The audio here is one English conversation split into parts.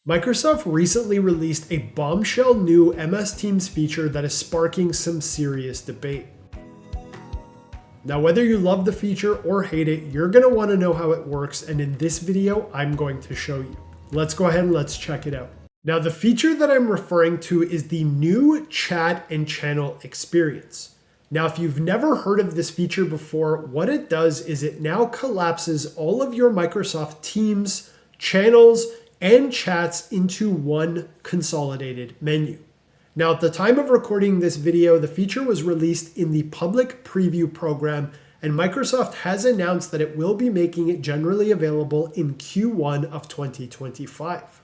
Microsoft recently released a bombshell new MS Teams feature that is sparking some serious debate. Now, whether you love the feature or hate it, you're going to want to know how it works, and in this video, I'm going to show you. Let's go ahead and let's check it out. Now, the feature that I'm referring to is the new chat and channel experience. Now, if you've never heard of this feature before, what it does is it now collapses all of your Microsoft Teams, channels, and chats into one consolidated menu. Now, at the time of recording this video, the feature was released in the public preview program, and Microsoft has announced that it will be making it generally available in Q1 of 2025.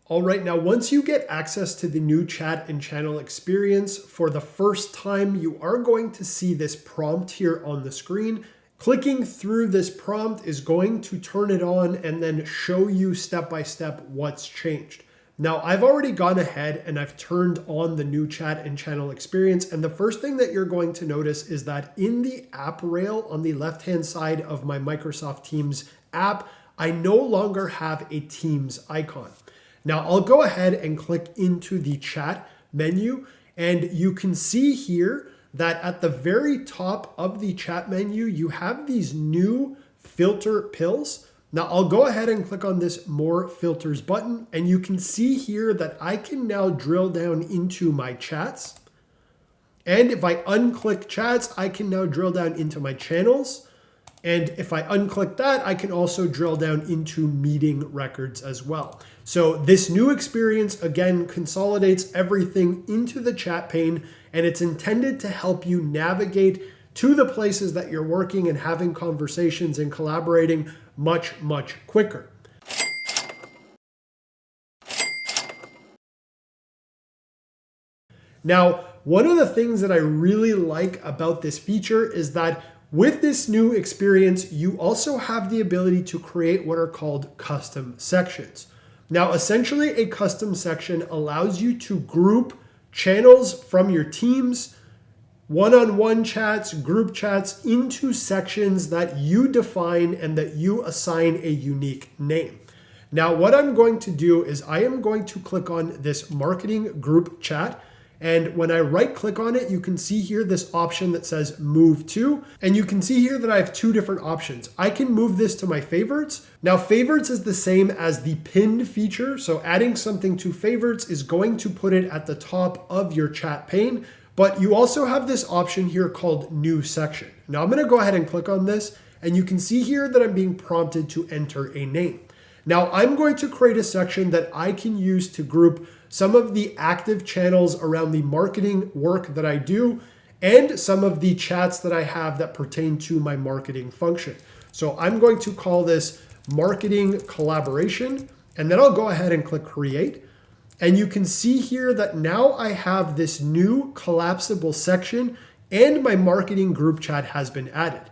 All right, now once you get access to the new chat and channel experience for the first time, you are going to see this prompt here on the screen. Clicking through this prompt is going to turn it on and then show you step by step what's changed. Now, I've already gone ahead and I've turned on the new chat and channel experience. And the first thing that you're going to notice is that in the app rail on the left-hand side of my Microsoft Teams app, I no longer have a Teams icon. Now, I'll go ahead and click into the chat menu, and you can see here that at the very top of the chat menu, you have these new filter pills. Now I'll go ahead and click on this more filters button, and you can see here that I can now drill down into my chats. And if I unclick chats, I can now drill down into my channels. And if I unclick that, I can also drill down into meeting records as well. So this new experience, again, consolidates everything into the chat pane, and it's intended to help you navigate to the places that you're working and having conversations and collaborating much, much quicker. Now, one of the things that I really like about this feature is that with this new experience, you also have the ability to create what are called custom sections. Now, essentially, a custom section allows you to group channels from your teams, one-on-one chats, group chats into sections that you define and that you assign a unique name. Now, what I'm going to do is I am going to click on this marketing group chat. And when I right click on it, you can see here this option that says move to, and you can see here that I have two different options. I can move this to my favorites. Now, favorites is the same as the pinned feature. So adding something to favorites is going to put it at the top of your chat pane, but you also have this option here called new section. Now I'm going to go ahead and click on this, and you can see here that I'm being prompted to enter a name. Now I'm going to create a section that I can use to group some of the active channels around the marketing work that I do and some of the chats that I have that pertain to my marketing function. So I'm going to call this marketing collaboration, and then I'll go ahead and click create. And you can see here that now I have this new collapsible section and my marketing group chat has been added.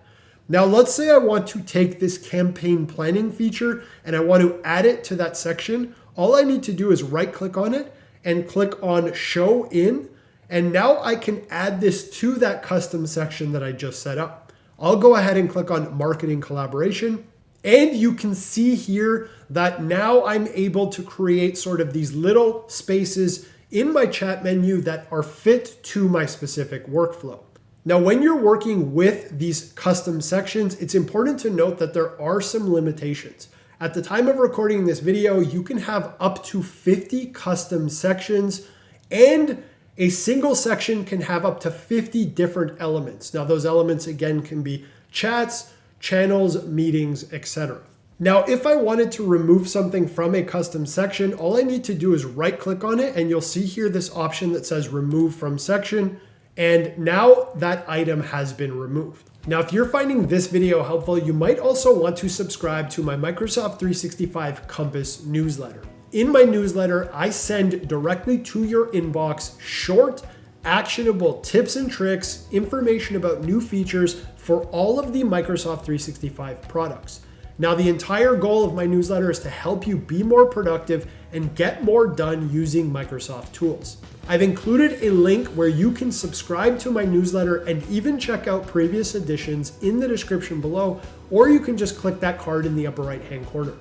Now, let's say I want to take this campaign planning feature and I want to add it to that section. All I need to do is right click on it and click on show in. And now I can add this to that custom section that I just set up. I'll go ahead and click on marketing collaboration. And you can see here that now I'm able to create sort of these little spaces in my chat menu that are fit to my specific workflow. Now, when you're working with these custom sections, it's important to note that there are some limitations. At the time of recording this video, you can have up to 50 custom sections, and a single section can have up to 50 different elements. Now, those elements, again, can be chats, channels, meetings, etc. Now, if I wanted to remove something from a custom section, all I need to do is right click on it, and you'll see here this option that says remove from section. And now that item has been removed. Now, if you're finding this video helpful, you might also want to subscribe to my Microsoft 365 Compass newsletter. In my newsletter, I send directly to your inbox short, actionable tips and tricks, information about new features for all of the Microsoft 365 products. Now, the entire goal of my newsletter is to help you be more productive and get more done using Microsoft tools. I've included a link where you can subscribe to my newsletter and even check out previous editions in the description below, or you can just click that card in the upper right-hand corner.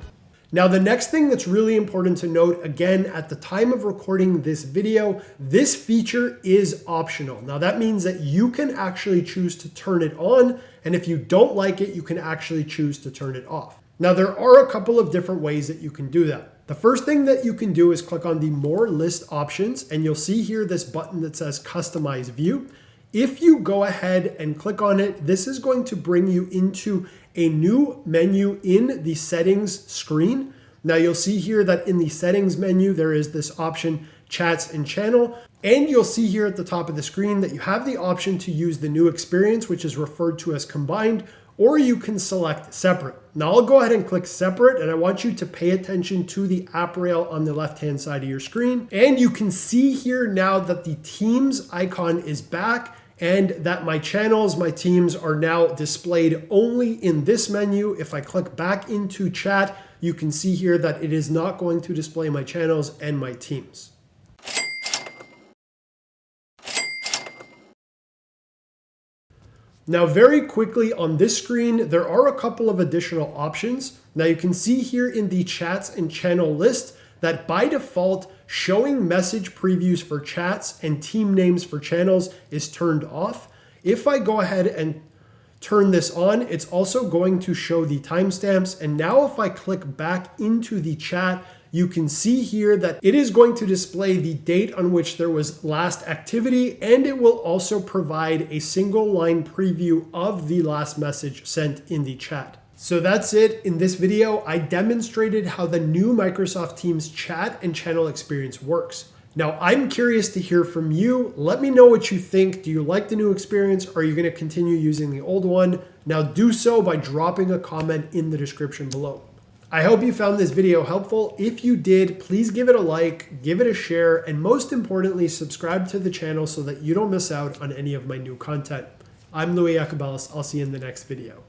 Now, the next thing that's really important to note, again, at the time of recording this video, this feature is optional. Now, that means that you can actually choose to turn it on, and if you don't like it, you can actually choose to turn it off. Now, there are a couple of different ways that you can do that. The first thing that you can do is click on the More List options, and you'll see here this button that says Customize View. If you go ahead and click on it, this is going to bring you into a new menu in the settings screen. Now you'll see here that in the settings menu, there is this option chats and channel. And you'll see here at the top of the screen that you have the option to use the new experience, which is referred to as combined, or you can select separate. Now I'll go ahead and click separate, and I want you to pay attention to the app rail on the left-hand side of your screen. And you can see here now that the teams icon is back, and that my channels, my teams are now displayed only in this menu. If I click back into chat, you can see here that it is not going to display my channels and my teams. Now, very quickly on this screen, there are a couple of additional options. Now you can see here in the chats and channel list that by default, showing message previews for chats and team names for channels is turned off. If I go ahead and turn this on, it's also going to show the timestamps. And now if I click back into the chat, you can see here that it is going to display the date on which there was last activity, and it will also provide a single line preview of the last message sent in the chat. So that's it. In this video, I demonstrated how the new Microsoft Teams chat and channel experience works. Now, I'm curious to hear from you. Let me know what you think. Do you like the new experience, or are you going to continue using the old one? Now, do so by dropping a comment in the description below. I hope you found this video helpful. If you did, please give it a like, give it a share, and most importantly, subscribe to the channel so that you don't miss out on any of my new content. I'm Iacobellis. I'll see you in the next video.